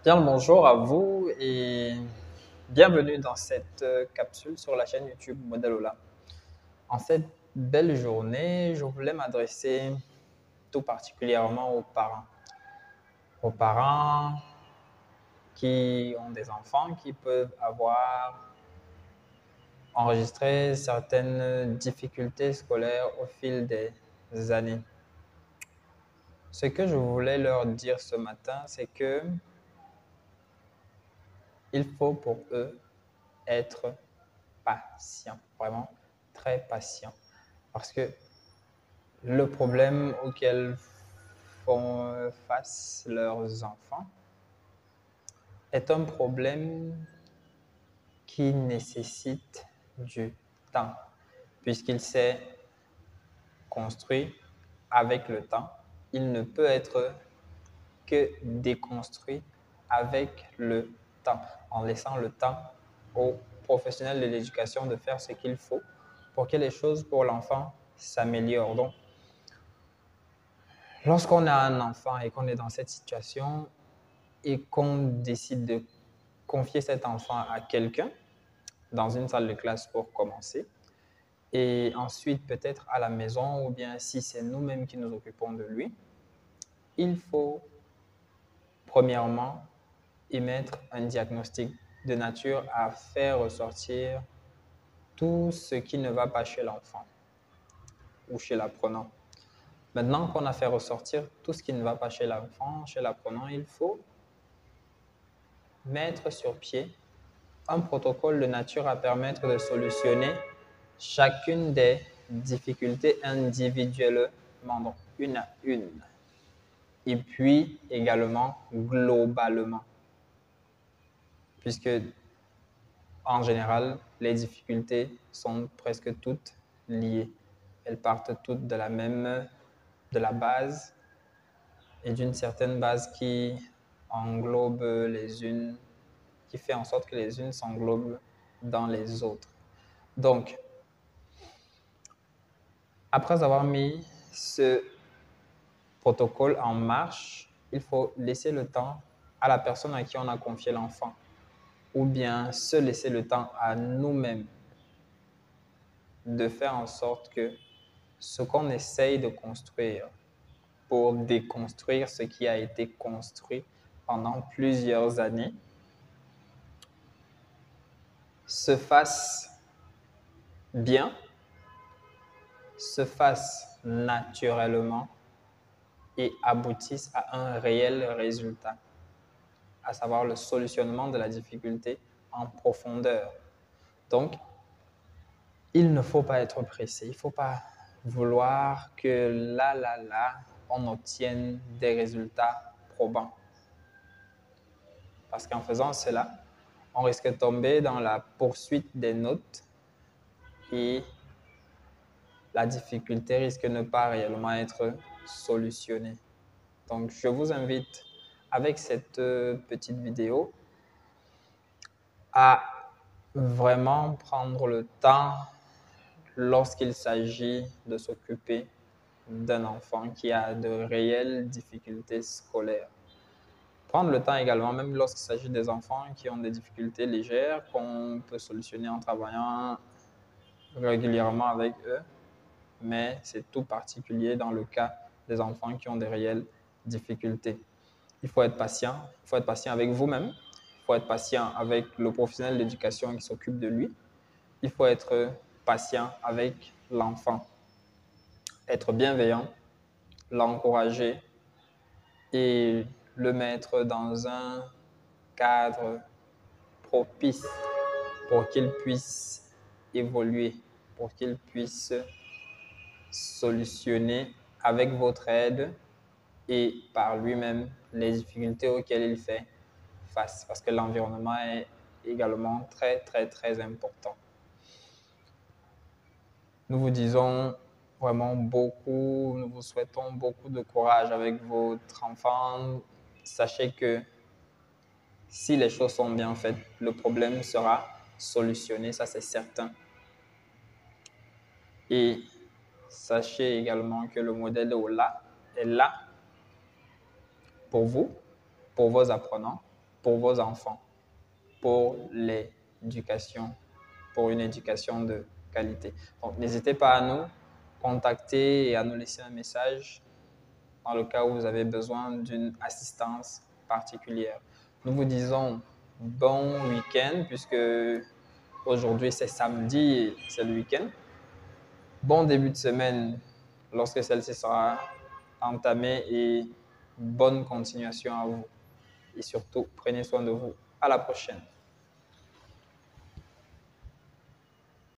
Bien le bonjour à vous et bienvenue dans cette capsule sur la chaîne YouTube Modelola. En cette belle journée, je voulais m'adresser tout particulièrement aux parents qui ont des enfants qui peuvent avoir enregistré certaines difficultés scolaires au fil des années. Ce que je voulais leur dire ce matin, c'est que il faut pour eux être patient, vraiment très patient. Parce que le problème auquel font face leurs enfants est un problème qui nécessite du temps, puisqu'il s'est construit avec le temps. Il ne peut être que déconstruit avec le temps, en laissant le temps aux professionnels de l'éducation de faire ce qu'il faut pour que les choses pour l'enfant s'améliorent. Donc, lorsqu'on a un enfant et qu'on est dans cette situation et qu'on décide de confier cet enfant à quelqu'un, dans une salle de classe pour commencer, et ensuite peut-être à la maison, ou bien si c'est nous-mêmes qui nous occupons de lui, il faut premièrement émettre un diagnostic de nature à faire ressortir tout ce qui ne va pas chez l'enfant ou chez l'apprenant. Maintenant qu'on a fait ressortir tout ce qui ne va pas chez l'enfant, chez l'apprenant, il faut mettre sur pied un protocole de nature à permettre de solutionner chacune des difficultés individuellement, donc une à une, et puis également globalement, puisque en général, les difficultés sont presque toutes liées. Elles partent toutes de la base et d'une certaine base qui englobe les unes, qui fait en sorte que les unes s'englobent dans les autres. Donc, après avoir mis ce protocole en marche, il faut laisser le temps à la personne à qui on a confié l'enfant, ou bien se laisser le temps à nous-mêmes de faire en sorte que ce qu'on essaye de construire pour déconstruire ce qui a été construit pendant plusieurs années se fasse bien, se fasse naturellement et aboutisse à un réel résultat, à savoir le solutionnement de la difficulté en profondeur. Donc, il ne faut pas être pressé, il ne faut pas vouloir que là, on obtienne des résultats probants. Parce qu'en faisant cela, on risque de tomber dans la poursuite des notes et la difficulté risque de ne pas réellement être solutionnée. Donc, je vous invite avec cette petite vidéo à vraiment prendre le temps lorsqu'il s'agit de s'occuper d'un enfant qui a de réelles difficultés scolaires. Prendre le temps également, même lorsqu'il s'agit des enfants qui ont des difficultés légères, qu'on peut solutionner en travaillant régulièrement avec eux, mais c'est tout particulier dans le cas des enfants qui ont des réelles difficultés. Il faut être patient, il faut être patient avec vous-même, il faut être patient avec le professionnel d'éducation qui s'occupe de lui, il faut être patient avec l'enfant, être bienveillant, l'encourager et le mettre dans un cadre propice pour qu'il puisse évoluer, pour qu'il puisse solutionner avec votre aide et par lui-même les difficultés auxquelles il fait face, parce que l'environnement est également très important. Nous vous disons vraiment beaucoup, nous vous souhaitons beaucoup de courage avec votre enfant. Sachez que si les choses sont bien faites, le problème sera solutionné, ça c'est certain. Et sachez également que le modèle est là pour vous, pour vos apprenants, pour vos enfants, pour l'éducation, pour une éducation de qualité. Donc, n'hésitez pas à nous contacter et à nous laisser un message dans le cas où vous avez besoin d'une assistance particulière. Nous vous disons bon week-end puisque aujourd'hui c'est samedi et c'est le week-end. Bon début de semaine lorsque celle-ci sera entamée et bonne continuation à vous. Et surtout, prenez soin de vous. À la prochaine.